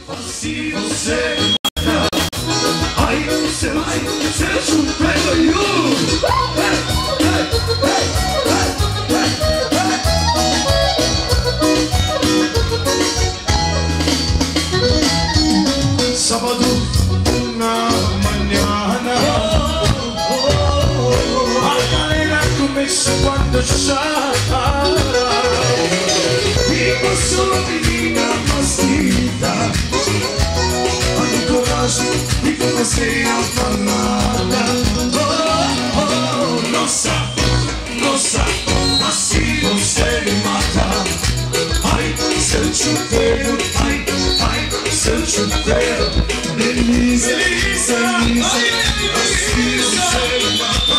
Se você ai, seu surpresa sábado na manhã a galera começa quando chata e passou a menina mastita e comecei a falar nossa, nossa, assim você me mata. Ai, seu chuveiro, ai, seu chuveiro, delícia, delícia, assim você me mata.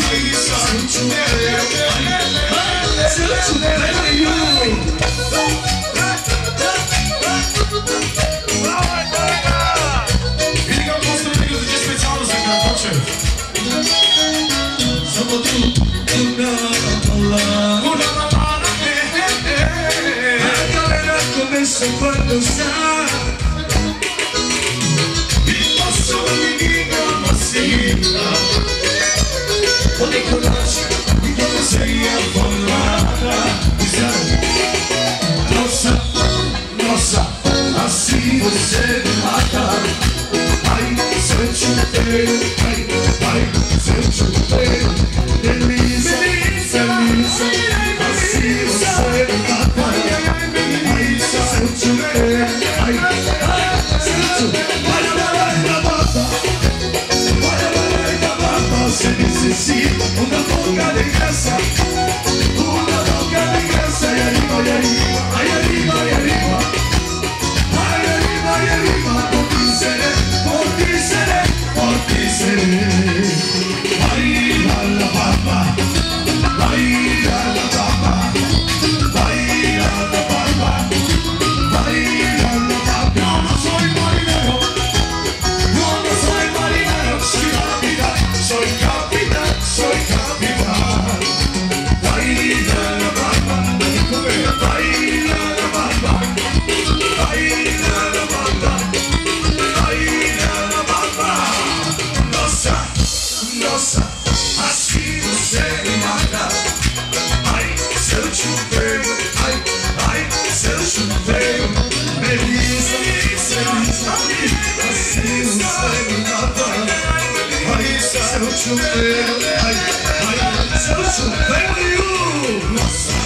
Delícia, seu chuveiro, seu chuveiro. A galera começa a dançar e passou a menina macita. Tomei coragem e comecei a falar. Nossa, nossa, assim você me mata. Ai, seu chuveiro, ai, seu chuveiro, delícia, delícia, assim você me mata. Ai, seu chuveiro, ai, seu chuveiro, vai na bata, vai na bata. Você necessita uma boca de graça, uma boca de graça. E arriba, e arriba, ai, arriba, e arriba, ai, arriba, e arriba. Por ti seré, baila la bamba, baila la bamba, baila la bamba, baila la bamba. Yo no soy marinero, soy capitán, soy capitán, soy capitán. Baila la bamba, baila la bamba, baila la bamba. Nossa, assim você me mata. Ai, seu chuveiro, ai, seu chuveiro, delícia, delícia, assim você me mata. Ai, seu chuveiro, ai, seu chuveiro. Nossa.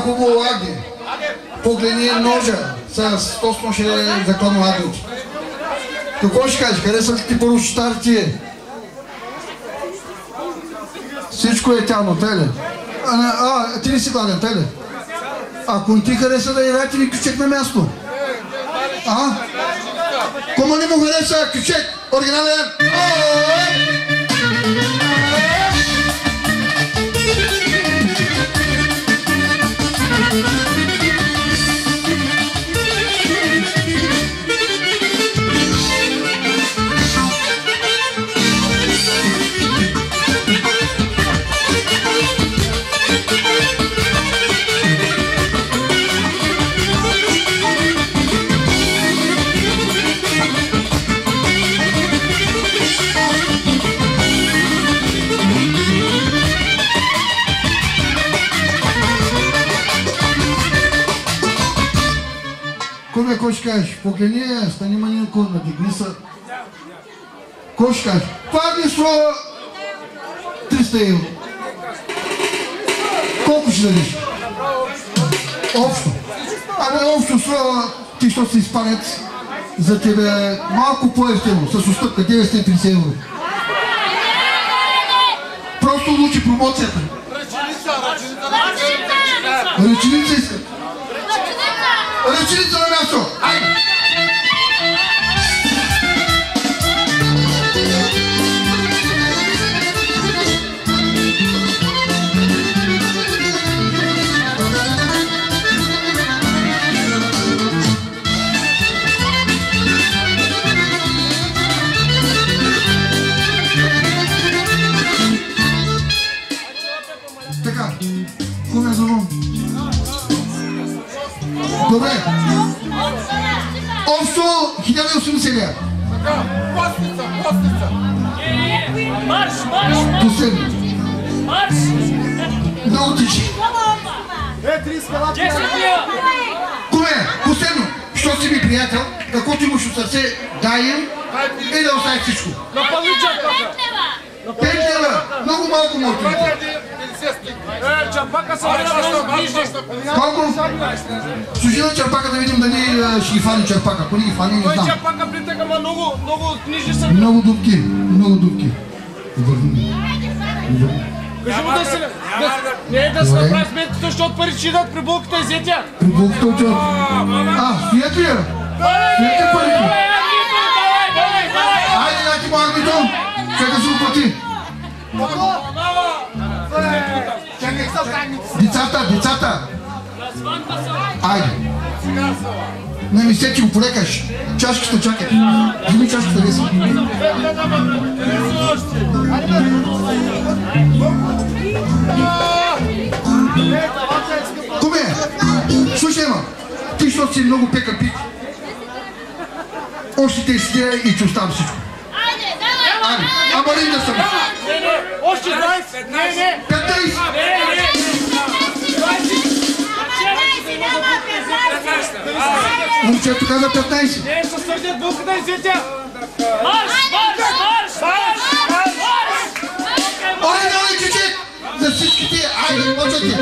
Kubuagi, poglednie noże, zaraz stosną się zakonowadzić. Tu kośkać, kiedy są ti porusz starcie. Всичко е тяно, теле. Ти ли си гладен, теле? Ако не ти хареса да играете ли кючек на място? Кому не му хареса кючек? Оригинален? Кой ще кажеш? Погледни, стани манинко, надигни се. Кой ще кажеш? Падни струва 300 евро. Колко ще дадеш? Общо. Абе, общо струва, ти що си испанец, за тебе малко по-ефтино, с устъпка 950 евро. Просто лучи промоцията. Ръченица иска. Ръченица на място. Айде. Така, кome е звън? Добре. Общо 1080 лева. Костница. Марш! Последно. Марш! Много тиши. 10 лева! Кome, последно, що си ми приятел, каквото имаш от сърце, дай им и да остави всичко. Напълни чапака! 5 лева, много малко моето дете. Чапака са много ближни! Колко? Служи на черпака да видим дали ще ги фани черпака. Ако не ги фани, не Той знам. чапака притъка, ма много книжни са. Много дупки. Върни. Кажи му да се... Да се направи сметката, защото пари ще идат при булката и зетя. При булката отиват. Стоят ли я? Стоят ли парите? Давай! Айде, дай ти му агнито. Чакай да се оплати. Децата. Айде. Не ми се, че го полекаш. Чашката чакай. Вземи чашката, Леси. Куме, слушай ма. Ти, защото си много пека пик. Още те ще и че оставам всичко. Айде, ама ли да съм? Още 20! Не! 15! Момчето каза 15. Не, се сърдят булката и зетя! Марш! Оле, чичек! За всичките! Айде, почвайте!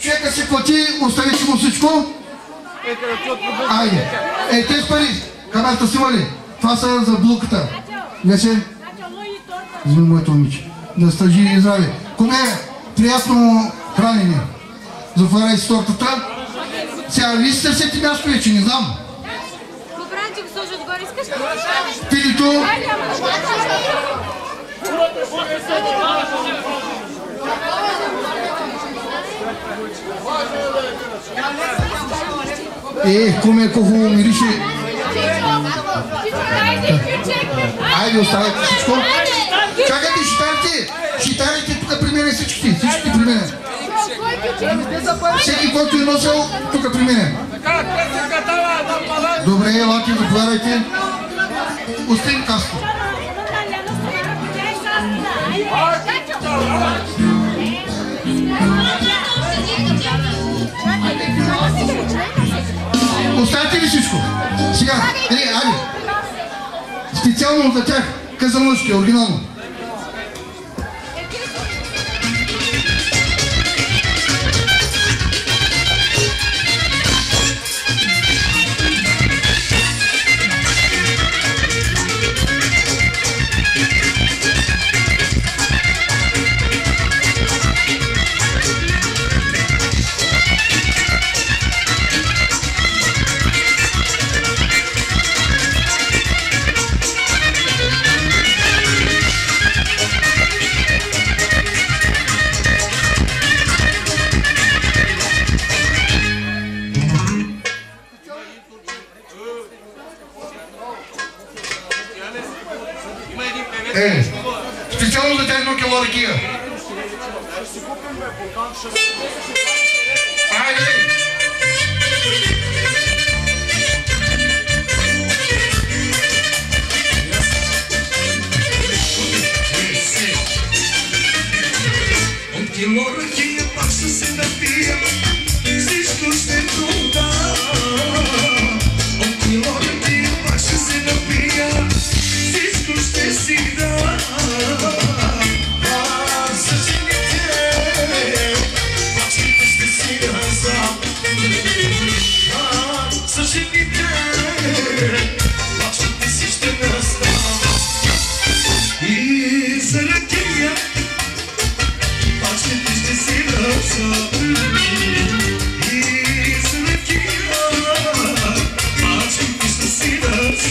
Човека си плати, оставите му всичко. Айде. Тези пари, камерата си мали. Това са за булката. Весе? Вземи моето момиче. Да стъжи и здраве. Коме, приятно хранене. Затваряй си тортата. Сега ли си търсете място вече, не знам. Добранче го сложи отгоре, искаш ли? Пилито. Коме, колко мирише. Айде, оставайте всичко. Чакайте, шитарите тук при мене всичките при мене. Всеки, който е носил, тук при мене. Добре, елате, заповядайте. Оставим каста. Оставите ли всичко? Сега, айде. Специално за тях, казанлъжки, оригинално. Специално за тези 1 кило ракия. Айде! От кило ракия пак ще се напия, всичко ще труда. От кило ракия пак ще се напия, всичко ще си да. За жените, пачките ще си разам. За жените, пачките си ще настам. И за ракия, пачките ще си разам. И за ракия, пачките ще си разам.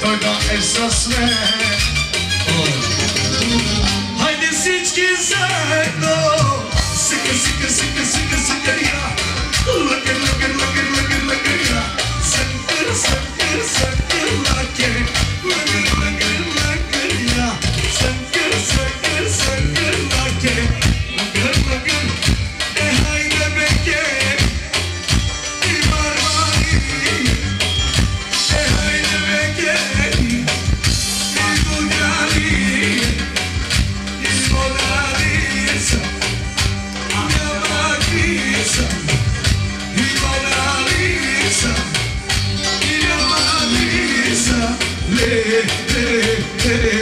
тогда е съсвет. Хайде всички заедно, сика, сика, сика, сика, сика, я. Лъкър, лъкър, лъкър, лъкър, лъкър, я. Съкър, съкър, съкър, лъкър. Лъкър, лъкър, лъкър, я. Съкър, съкър, съкър, лъкър. Лъкър, лъкър, хайде беке. И барбари. Хайде беке. И дуняри. И монариса. Ямагиса. И монариса. И ямагиса. Ле, ле, ле.